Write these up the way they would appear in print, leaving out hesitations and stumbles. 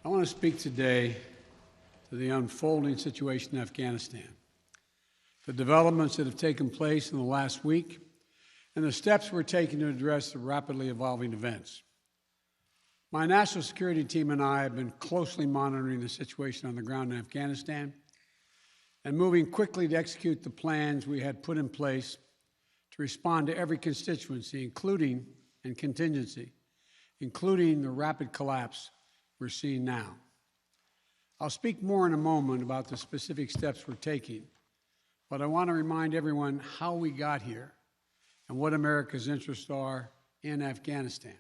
I want to speak today to the unfolding situation in Afghanistan, the developments that have taken place in the last week, and the steps we're taking to address the rapidly evolving events. My national security team and I have been closely monitoring the situation on the ground in Afghanistan and moving quickly to execute the plans we had put in place to respond to every constituency, including and contingency, including the rapid collapse we're seeing now. I'll speak more in a moment about the specific steps we're taking, but I want to remind everyone how we got here and what America's interests are in Afghanistan.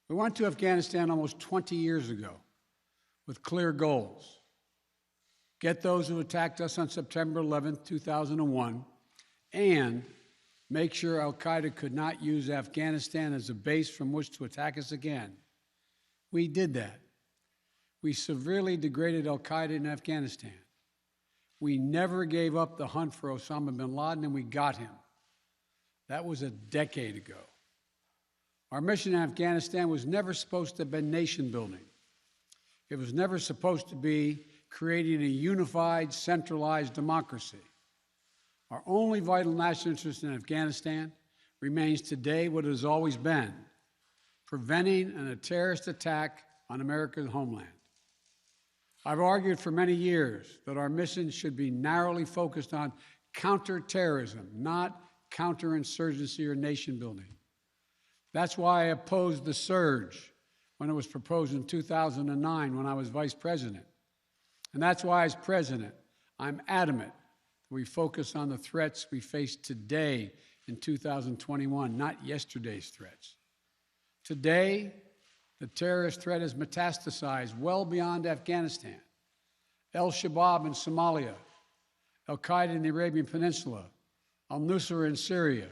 We went to Afghanistan almost 20 years ago with clear goals. Get those who attacked us on September 11, 2001, and make sure al-Qaeda could not use Afghanistan as a base from which to attack us again. We did that. We severely degraded al-Qaeda in Afghanistan. We never gave up the hunt for Osama bin Laden, and we got him. That was a decade ago. Our mission in Afghanistan was never supposed to have been nation building. It was never supposed to be creating a unified, centralized democracy. Our only vital national interest in Afghanistan remains today what it has always been: preventing a terrorist attack on America's homeland. I've argued for many years that our mission should be narrowly focused on counterterrorism, not counterinsurgency or nation building. That's why I opposed the surge when it was proposed in 2009 when I was vice president. And that's why, as president, I'm adamant that we focus on the threats we face today in 2021, not yesterday's threats. Today, the terrorist threat has metastasized well beyond Afghanistan. Al-Shabaab in Somalia, al-Qaeda in the Arabian Peninsula, al-Nusra in Syria,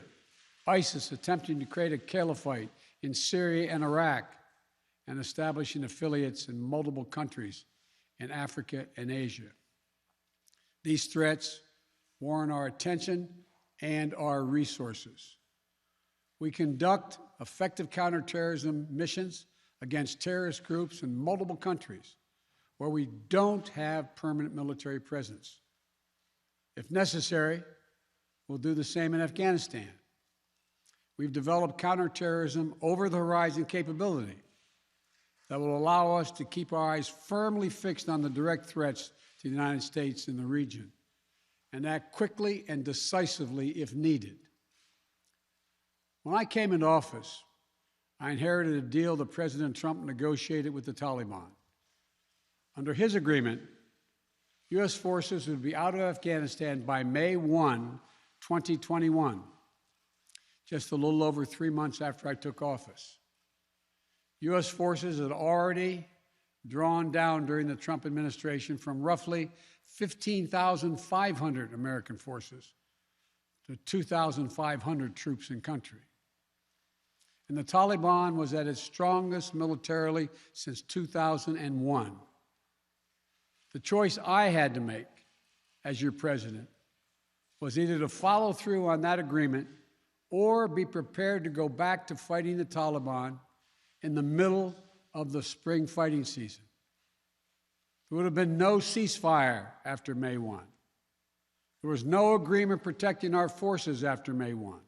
ISIS attempting to create a caliphate in Syria and Iraq, and establishing affiliates in multiple countries in Africa and Asia. These threats warrant our attention and our resources. We conduct effective counterterrorism missions against terrorist groups in multiple countries where we don't have permanent military presence. If necessary, we'll do the same in Afghanistan. We've developed counterterrorism over-the-horizon capability that will allow us to keep our eyes firmly fixed on the direct threats to the United States and the region, and act quickly and decisively if needed. When I came into office, I inherited a deal that President Trump negotiated with the Taliban. Under his agreement, U.S. forces would be out of Afghanistan by May 1, 2021, just a little over 3 months after I took office. U.S. forces had already drawn down during the Trump administration from roughly 15,500 American forces to 2,500 troops in country. And the Taliban was at its strongest militarily since 2001. The choice I had to make as your president was either to follow through on that agreement or be prepared to go back to fighting the Taliban in the middle of the spring fighting season. There would have been no ceasefire after May 1. There was no agreement protecting our forces after May 1.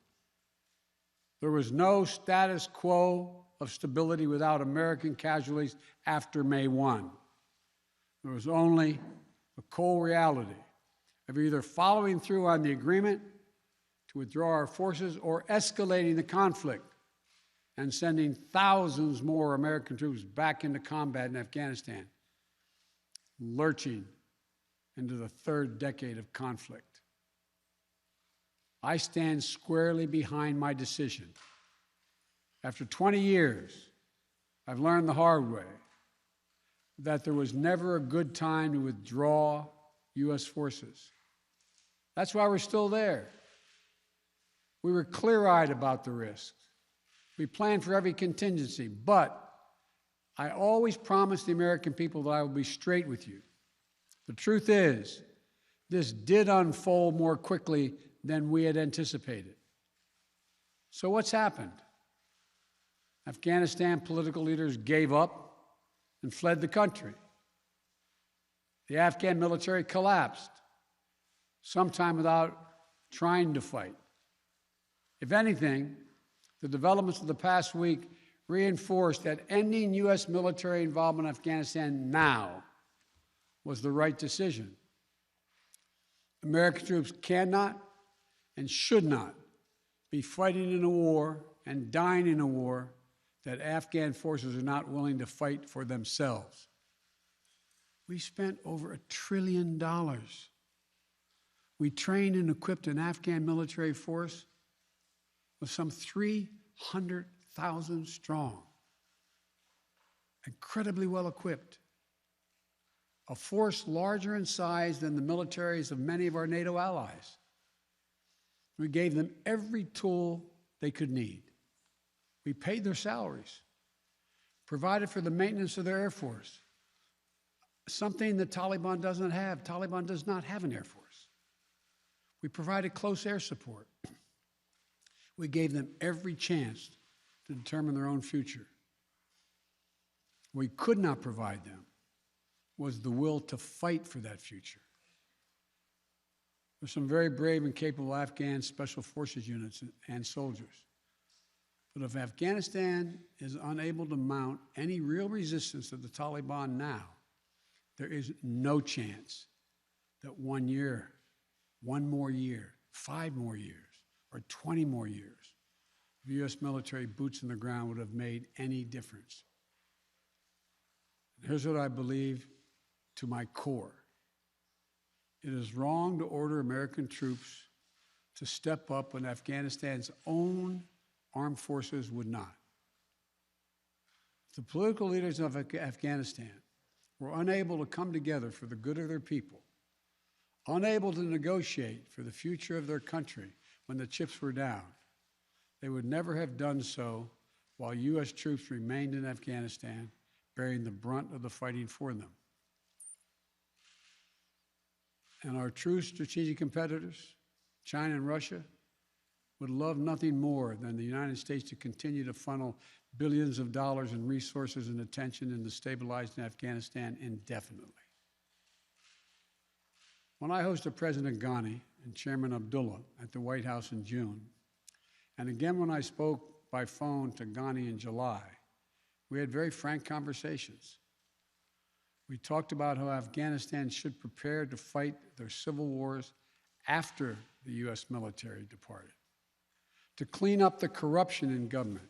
There was no status quo of stability without American casualties after May 1. There was only the cold reality of either following through on the agreement to withdraw our forces or escalating the conflict and sending thousands more American troops back into combat in Afghanistan, lurching into the third decade of conflict. I stand squarely behind my decision. After 20 years, I've learned the hard way that there was never a good time to withdraw U.S. forces. That's why we're still there. We were clear-eyed about the risks. We planned for every contingency, but I always promised the American people that I would be straight with you. The truth is, this did unfold more quickly than we had anticipated. So what's happened? Afghanistan political leaders gave up and fled the country. The Afghan military collapsed, sometime without trying to fight. If anything, the developments of the past week reinforced that ending U.S. military involvement in Afghanistan now was the right decision. American troops cannot and should not be fighting in a war and dying in a war that Afghan forces are not willing to fight for themselves. We spent over $1 trillion. We trained and equipped an Afghan military force with some 300,000 strong, incredibly well equipped, a force larger in size than the militaries of many of our NATO allies. We gave them every tool they could need. We paid their salaries, provided for the maintenance of their Air Force, something the Taliban doesn't have. Taliban does not have an Air Force. We provided close air support. We gave them every chance to determine their own future. What we could not provide them was the will to fight for that future. There's some very brave and capable Afghan special forces units and soldiers. But if Afghanistan is unable to mount any real resistance to the Taliban now, there is no chance that 1 year, 1 more year, 5 more years, or 20 more years of U.S. military boots on the ground would have made any difference. And here's what I believe to my core. It is wrong to order American troops to step up when Afghanistan's own armed forces would not. If the political leaders of Afghanistan were unable to come together for the good of their people, unable to negotiate for the future of their country when the chips were down, they would never have done so while U.S. troops remained in Afghanistan, bearing the brunt of the fighting for them. And our true strategic competitors, China and Russia, would love nothing more than the United States to continue to funnel billions of dollars in resources and attention into stabilizing Afghanistan indefinitely. When I hosted President Ghani and Chairman Abdullah at the White House in June, and again when I spoke by phone to Ghani in July, we had very frank conversations. We talked about how Afghanistan should prepare to fight their civil wars after the U.S. military departed, to clean up the corruption in government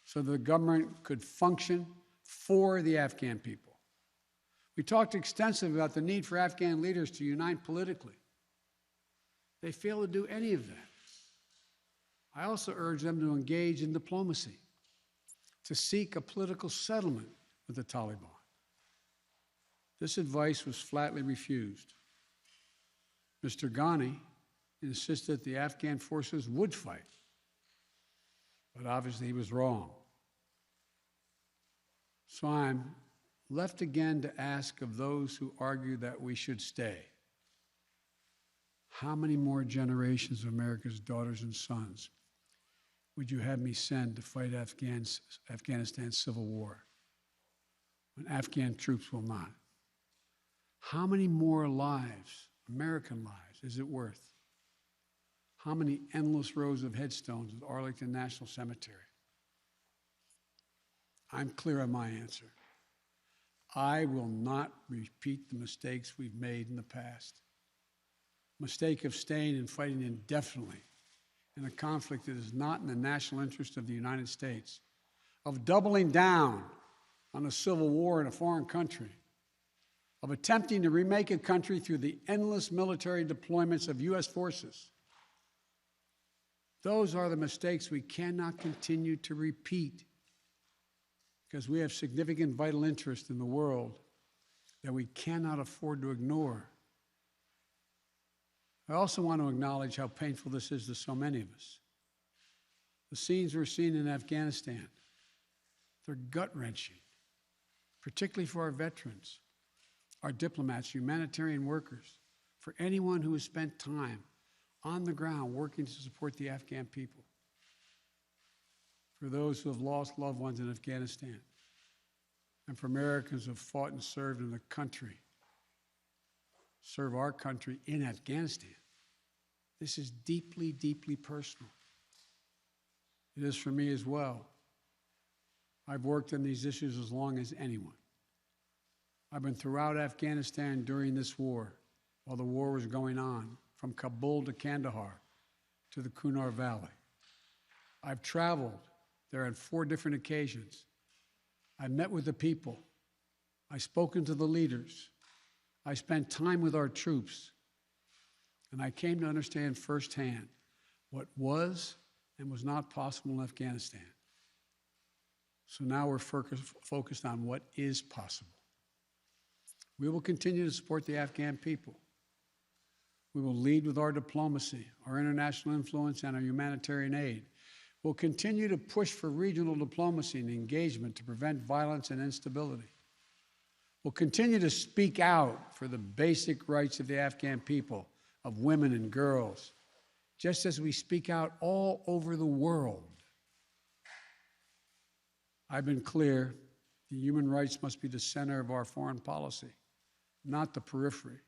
so the government could function for the Afghan people. We talked extensively about the need for Afghan leaders to unite politically. They failed to do any of that. I also urged them to engage in diplomacy, to seek a political settlement with the Taliban. This advice was flatly refused. Mr. Ghani insisted the Afghan forces would fight, but obviously he was wrong. So I'm left again to ask of those who argue that we should stay, how many more generations of America's daughters and sons would you have me send to fight Afghanistan's civil war when Afghan troops will not? How many more lives, American lives, is it worth? How many endless rows of headstones at Arlington National Cemetery? I'm clear on my answer. I will not repeat the mistakes we've made in the past. Mistake of staying and fighting indefinitely in a conflict that is not in the national interest of the United States, of doubling down on a civil war in a foreign country, of attempting to remake a country through the endless military deployments of U.S. forces. Those are the mistakes we cannot continue to repeat because we have significant vital interest in the world that we cannot afford to ignore. I also want to acknowledge how painful this is to so many of us. The scenes we're seeing in Afghanistan, they're gut-wrenching, particularly for our veterans, our diplomats, humanitarian workers, for anyone who has spent time on the ground working to support the Afghan people, for those who have lost loved ones in Afghanistan. and for Americans who have fought and served in the country, serve our country in Afghanistan. This is deeply, deeply personal. It is for me as well. I've worked on these issues as long as anyone. I've been throughout Afghanistan during this war, while the war was going on, from Kabul to Kandahar to the Kunar Valley. I've traveled there on 4 different occasions. I met with the people. I've spoken to the leaders. I spent time with our troops. And I came to understand firsthand what was and was not possible in Afghanistan. So now we're focused on what is possible. We will continue to support the Afghan people. We will lead with our diplomacy, our international influence, and our humanitarian aid. We'll continue to push for regional diplomacy and engagement to prevent violence and instability. We'll continue to speak out for the basic rights of the Afghan people, of women and girls, just as we speak out all over the world. I've been clear that human rights must be the center of our foreign policy, not the periphery.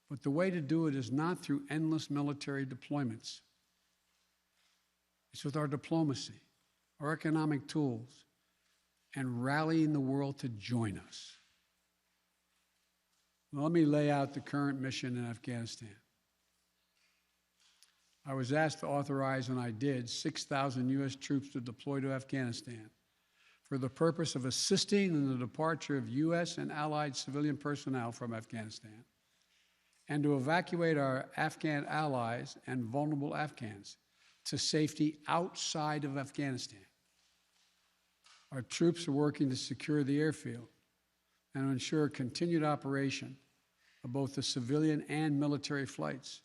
But the way to do it is not through endless military deployments. It's with our diplomacy, our economic tools, and rallying the world to join us. Now, let me lay out the current mission in Afghanistan. I was asked to authorize, and I did, 6,000 U.S. troops to deploy to Afghanistan for the purpose of assisting in the departure of U.S. and allied civilian personnel from Afghanistan, and to evacuate our Afghan allies and vulnerable Afghans to safety outside of Afghanistan. Our troops are working to secure the airfield and to ensure continued operation of both the civilian and military flights.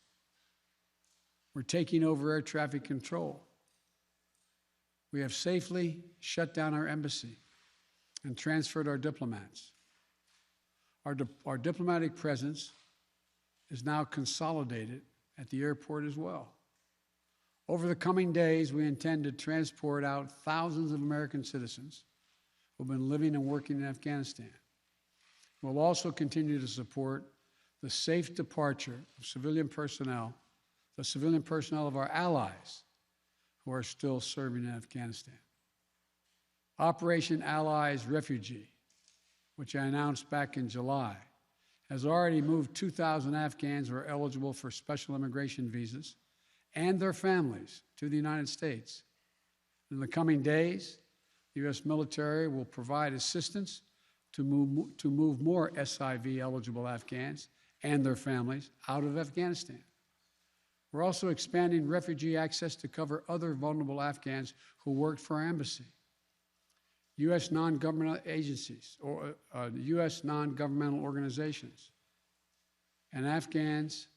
We're taking over air traffic control. We have safely shut down our embassy and transferred our diplomats. Our diplomatic presence is now consolidated at the airport as well. Over the coming days, we intend to transport out thousands of American citizens who have been living and working in Afghanistan. We'll also continue to support the safe departure of civilian personnel, the civilian personnel of our allies who are still serving in Afghanistan. Operation Allies Refugee, which I announced back in July, has already moved 2,000 Afghans who are eligible for special immigration visas and their families to the United States. In the coming days, the U.S. military will provide assistance to move more SIV-eligible Afghans and their families out of Afghanistan. We're also expanding refugee access to cover other vulnerable Afghans who worked for our embassy, U.S. non-governmental agencies, or U.S. non-governmental organizations, and Afghans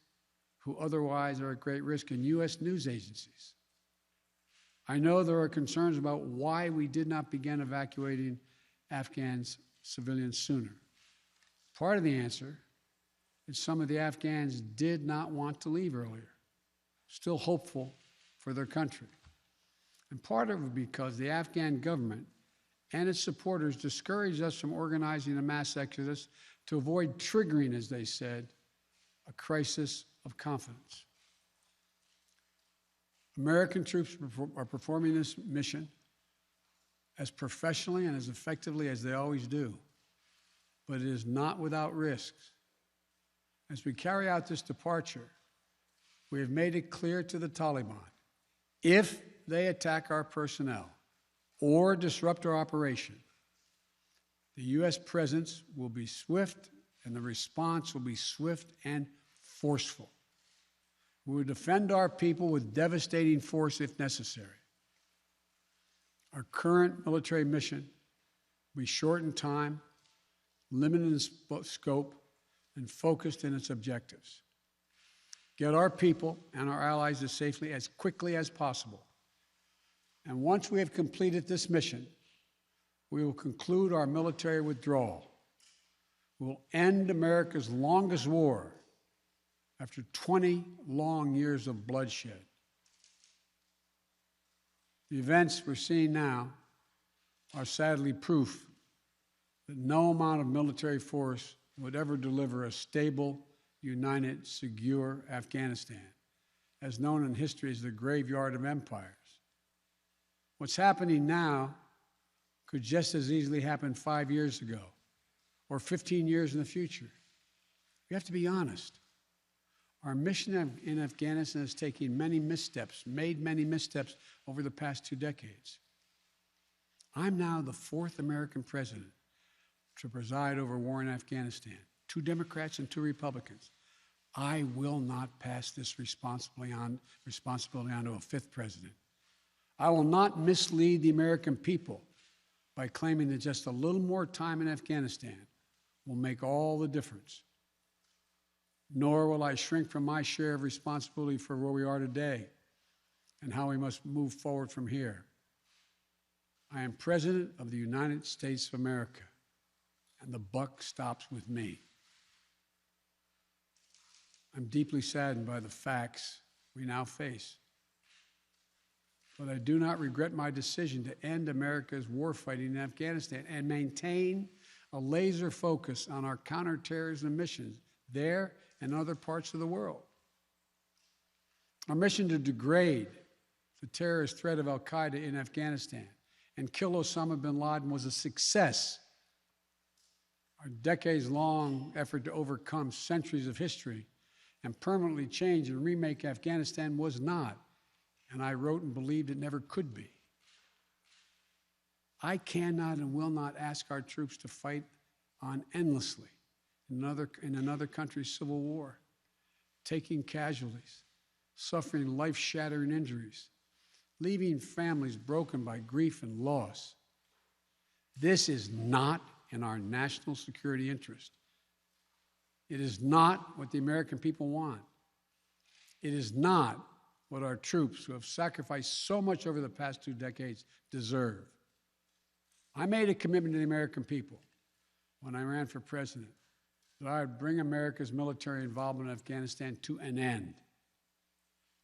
who otherwise are at great risk, in U.S. news agencies. I know there are concerns about why we did not begin evacuating Afghans civilians sooner. Part of the answer is some of the Afghans did not want to leave earlier, still hopeful for their country. And part of it because the Afghan government and its supporters discouraged us from organizing a mass exodus to avoid triggering, as they said, a crisis of confidence. American troops are performing this mission as professionally and as effectively as they always do, but it is not without risks. As we carry out this departure, we have made it clear to the Taliban, if they attack our personnel or disrupt our operation, the U.S. presence will be swift and the response will be swift and forceful. We will defend our people with devastating force if necessary. Our current military mission will be short in time, limited in scope, and focused in its objectives. Get our people and our allies to safety as quickly as possible. And once we have completed this mission, we will conclude our military withdrawal. We will end America's longest war after 20 long years of bloodshed. The events we're seeing now are sadly proof that no amount of military force would ever deliver a stable, united, secure Afghanistan, as known in history as the graveyard of empires. What's happening now could just as easily happen 5 years ago or 15 years in the future. We have to be honest. Our mission in Afghanistan is taking many missteps, made many missteps over the past 2 decades. I'm now the 4th American president to preside over war in Afghanistan. 2 Democrats and 2 Republicans. I will not pass this responsibility on to a 5th president. I will not mislead the American people by claiming that just a little more time in Afghanistan will make all the difference. Nor will I shrink from my share of responsibility for where we are today and how we must move forward from here. I am President of the United States of America, and the buck stops with me. I'm deeply saddened by the facts we now face. But I do not regret my decision to end America's warfighting in Afghanistan and maintain a laser focus on our counterterrorism missions there and other parts of the world. Our mission to degrade the terrorist threat of al-Qaeda in Afghanistan and kill Osama bin Laden was a success. Our decades-long effort to overcome centuries of history and permanently change and remake Afghanistan was not, and I wrote and believed it never could be. I cannot and will not ask our troops to fight on endlessly in another country's civil war, taking casualties, suffering life-shattering injuries, leaving families broken by grief and loss. This is not in our national security interest. It is not what the American people want. It is not what our troops, who have sacrificed so much over the past 2 decades, deserve. I made a commitment to the American people when I ran for president that I would bring America's military involvement in Afghanistan to an end.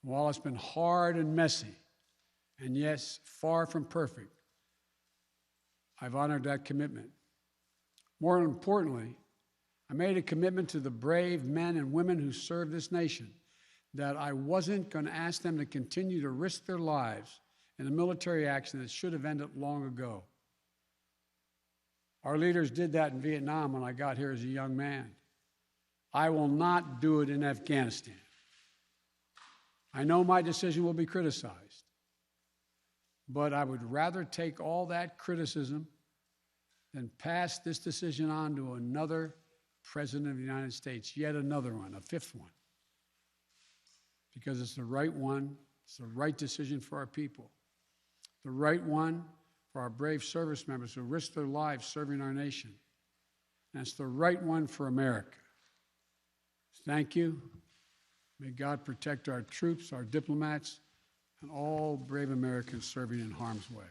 While it's been hard and messy, and yes, far from perfect, I've honored that commitment. More importantly, I made a commitment to the brave men and women who serve this nation that I wasn't going to ask them to continue to risk their lives in a military action that should have ended long ago. Our leaders did that in Vietnam when I got here as a young man. I will not do it in Afghanistan. I know my decision will be criticized, but I would rather take all that criticism than pass this decision on to another president of the United States, yet another one, a 5th one, because it's the right one, it's the right decision for our people, the right one for our brave service members who risk their lives serving our nation, and it's the right one for America. Thank you. May God protect our troops, our diplomats, and all brave Americans serving in harm's way.